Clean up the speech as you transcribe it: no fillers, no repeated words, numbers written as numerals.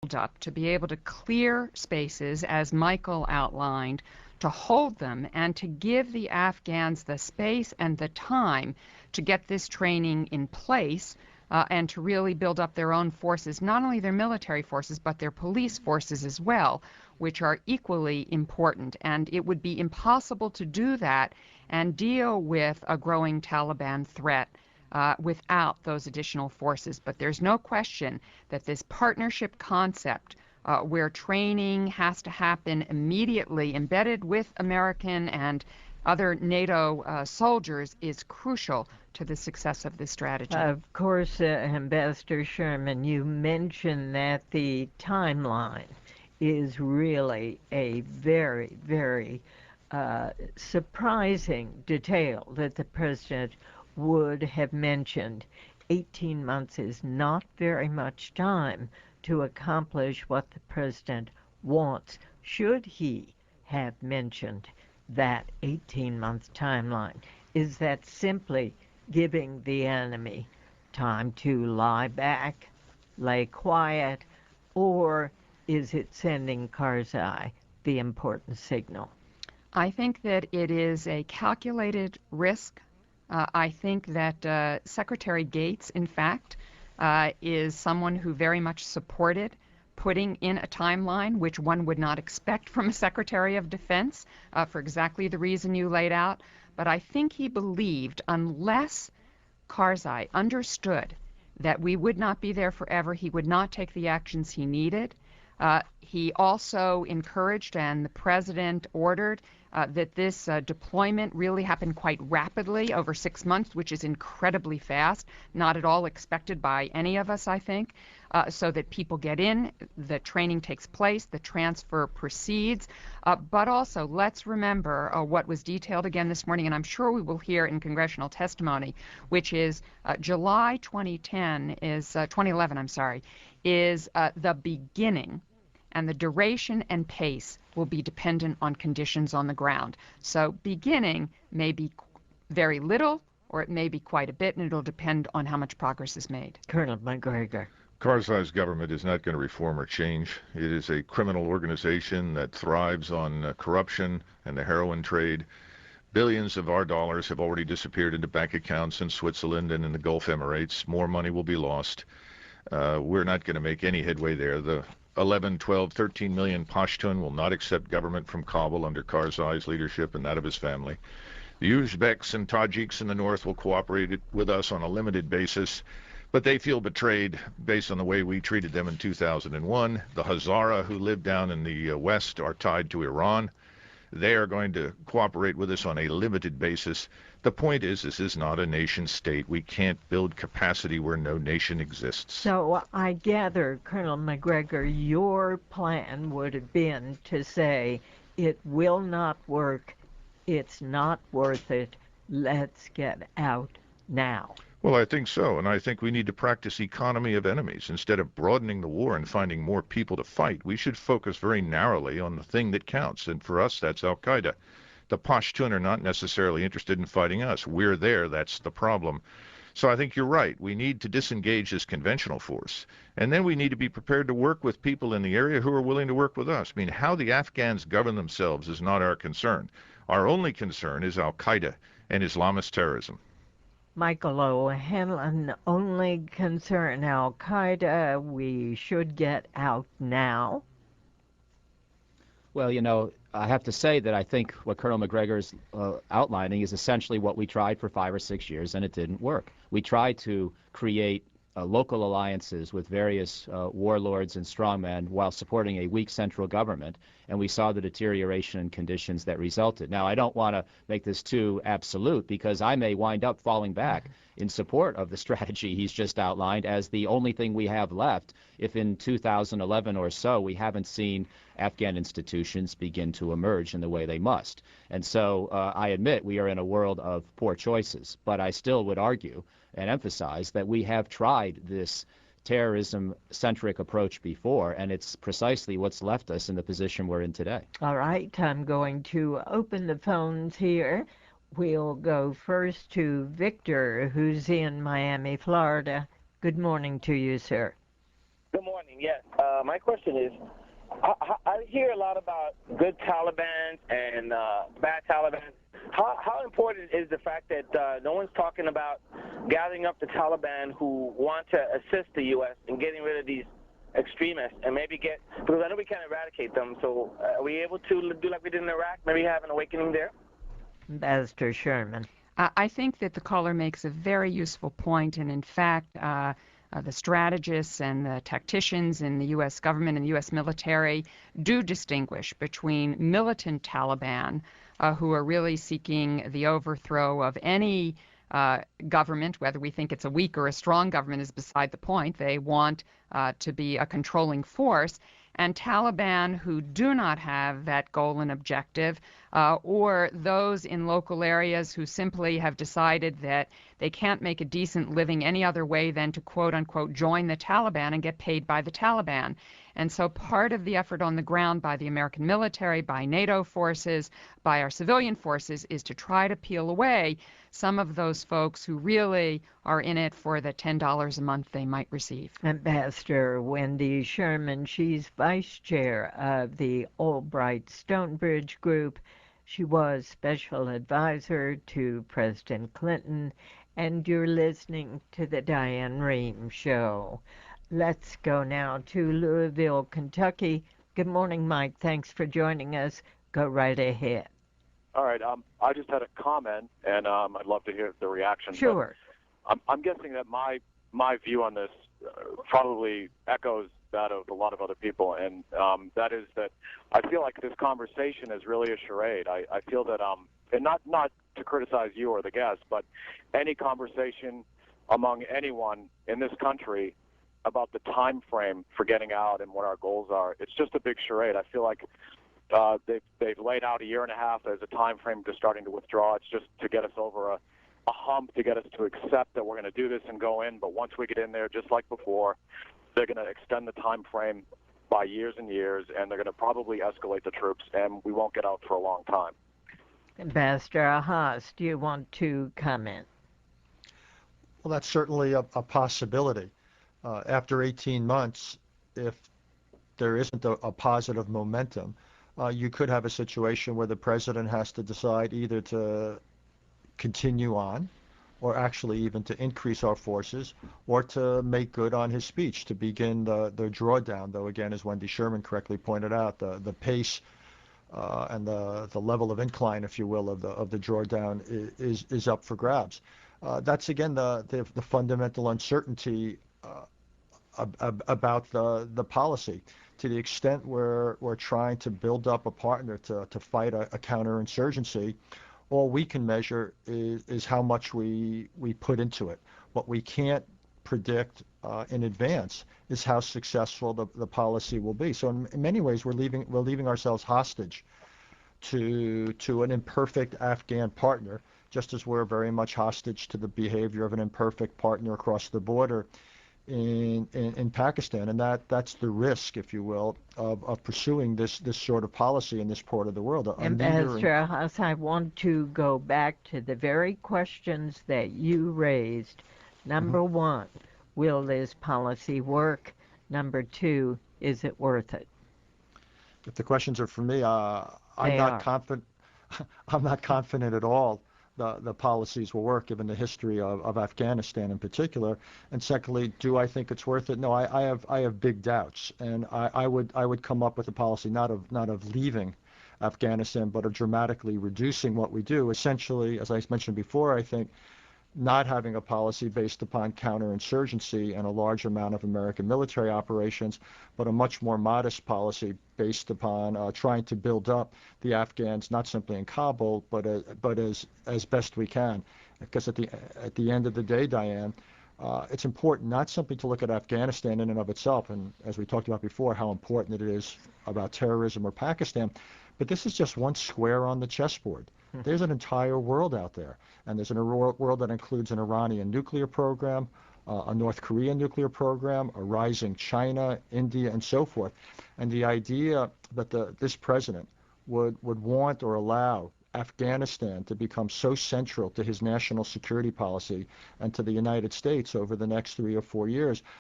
up to be able to clear spaces, as Michael outlined, to hold them and to give the Afghans the space and the time to get this training in place and to really build up their own forces, not only their military forces, but their police forces as well, which are equally important. And it would be impossible to do that and deal with a growing Taliban threat without those additional forces. But there's no question that this partnership concept where training has to happen immediately, embedded with American and other NATO soldiers, is crucial to the success of this strategy. Of course, Ambassador Sherman, you mentioned that the timeline is really a very, very surprising detail that the President would have mentioned. 18 months is not very much time to accomplish what the President wants. Should he have mentioned that 18-month timeline? Is that simply giving the enemy time to lie back, lay quiet, or is it sending Karzai the important signal? I think that it is a calculated risk. I think that Secretary Gates, in fact, is someone who very much supported putting in a timeline, which one would not expect from a Secretary of Defense for exactly the reason you laid out. But I think he believed unless Karzai understood that we would not be there forever, he would not take the actions he needed. He also encouraged, and the President ordered, that this deployment really happened quite rapidly over 6 months, which is incredibly fast, not at all expected by any of us, I think, so that people get in, the training takes place, the transfer proceeds. But also, let's remember what was detailed again this morning, and I'm sure we will hear in congressional testimony, which is July 2011, is the beginning, and the duration and pace will be dependent on conditions on the ground. So beginning may be very little, or it may be quite a bit, and it'll depend on how much progress is made. Colonel Macgregor. Karzai's government is not going to reform or change. It is a criminal organization that thrives on corruption and the heroin trade. Billions of our dollars have already disappeared into bank accounts in Switzerland and in the Gulf Emirates. More money will be lost. We're not going to make any headway there. The 11, 12, 13 million Pashtun will not accept government from Kabul under Karzai's leadership and that of his family. The Uzbeks and Tajiks in the north will cooperate with us on a limited basis, but they feel betrayed based on the way we treated them in 2001. The Hazara who live down in the west are tied to Iran. They are going to cooperate with us on a limited basis. The point is, this is not a nation state. We can't build capacity where no nation exists. So I gather, Colonel Macgregor, your plan would have been to say, it will not work, it's not worth it, let's get out now. Well, I think so, and I think we need to practice economy of enemies. Instead of broadening the war and finding more people to fight, we should focus very narrowly on the thing that counts, and for us, that's al-Qaeda. The Pashtun are not necessarily interested in fighting us. We're there, that's the problem. So I think you're right. We need to disengage this conventional force, and then we need to be prepared to work with people in the area who are willing to work with us. I mean, how the Afghans govern themselves is not our concern. Our only concern is al-Qaeda and Islamist terrorism. Michael O'Hanlon, only concern al-Qaeda, we should get out now. Well, you know, I have to say that I think what Colonel Macgregor is outlining is essentially what we tried for 5 or 6 years, and it didn't work. We tried to create local alliances with various warlords and strongmen while supporting a weak central government, and we saw the deterioration in conditions that resulted. Now, I don't want to make this too absolute, because I may wind up falling back in support of the strategy he's just outlined as the only thing we have left if in 2011 or so we haven't seen Afghan institutions begin to emerge in the way they must. And so I admit we are in a world of poor choices, but I still would argue and emphasize that we have tried this terrorism-centric approach before, and it's precisely what's left us in the position we're in today. All right, I'm going to open the phones here. We'll go first to Victor, who's in Miami, Florida. Good morning to you, sir. Good morning. Yes. My question is, I hear a lot about good Taliban and bad Taliban. How important is the fact that no one's talking about gathering up the Taliban who want to assist the U.S. in getting rid of these extremists and maybe because I know we can't eradicate them, so are we able to do like we did in Iraq, maybe have an awakening there? Ambassador Sherman. I think that the caller makes a very useful point, and in fact, the strategists and the tacticians in the U.S. government and the U.S. military do distinguish between militant Taliban, who are really seeking the overthrow of any government, whether we think it's a weak or a strong government is beside the point. They want to be a controlling force. And Taliban who do not have that goal and objective, or those in local areas who simply have decided that they can't make a decent living any other way than to quote unquote join the Taliban and get paid by the Taliban. And so part of the effort on the ground by the American military, by NATO forces, by our civilian forces is to try to peel away some of those folks who really are in it for the $10 a month they might receive. Ambassador Wendy Sherman, she's vice chair of the Albright Stonebridge Group. She was special advisor to President Clinton, and you're listening to the Diane Rehm Show. Let's go now to Louisville, Kentucky. Good morning, Mike. Thanks for joining us. Go right ahead. All right. I just had a comment, and I'd love to hear the reaction. Sure. I'm guessing that my view on this probably echoes that of a lot of other people, and that is that I feel like this conversation is really a charade. I feel that, and not to criticize you or the guest, but any conversation among anyone in this country about the time frame for getting out and what our goals are, it's just a big charade. I feel like they've laid out a year and a half as a time frame to starting to withdraw. It's just to get us over a hump, to get us to accept that we're going to do this and go in. But once we get in there, just like before, they're going to extend the time frame by years and years, and they're going to probably escalate the troops, and we won't get out for a long time. Ambassador Haas, do you want to comment? Well, that's certainly a possibility. After 18 months, if there isn't a positive momentum, you could have a situation where the president has to decide either to continue on or actually even to increase our forces or to make good on his speech, to begin the drawdown, though, again, as Wendy Sherman correctly pointed out, the pace and the level of incline, if you will, of the drawdown is up for grabs. That's, again, the fundamental uncertainty about the policy. To the extent we're trying to build up a partner to fight a counterinsurgency, all we can measure is how much we put into it. What we can't predict in advance is how successful the policy will be. So in many ways, we're leaving ourselves hostage to an imperfect Afghan partner, just as we're very much hostage to the behavior of an imperfect partner across the border in Pakistan, and that's the risk, if you will, of pursuing this sort of policy in this part of the world. Ambassador Haas, I want to go back to the very questions that you raised. Number one, will this policy work? Number two, is it worth it? If the questions are for me, I'm not confident. I'm not confident at all the policies will work, given the history of Afghanistan in particular. And secondly, do I think it's worth it? No, I have big doubts, and I would come up with a policy not of leaving Afghanistan, but of dramatically reducing what we do. Essentially, as I mentioned before, I think not having a policy based upon counterinsurgency and a large amount of American military operations, but a much more modest policy based upon trying to build up the Afghans, not simply in Kabul, but as best we can. Because at the end of the day, Diane, it's important not simply to look at Afghanistan in and of itself, and as we talked about before, how important it is about terrorism or Pakistan, but this is just one square on the chessboard. There's an entire world out there, and there's a world that includes an Iranian nuclear program, a North Korean nuclear program, a rising China, India, and so forth. And the idea that this president would want or allow Afghanistan to become so central to his national security policy and to the United States over the next 3 or 4 years,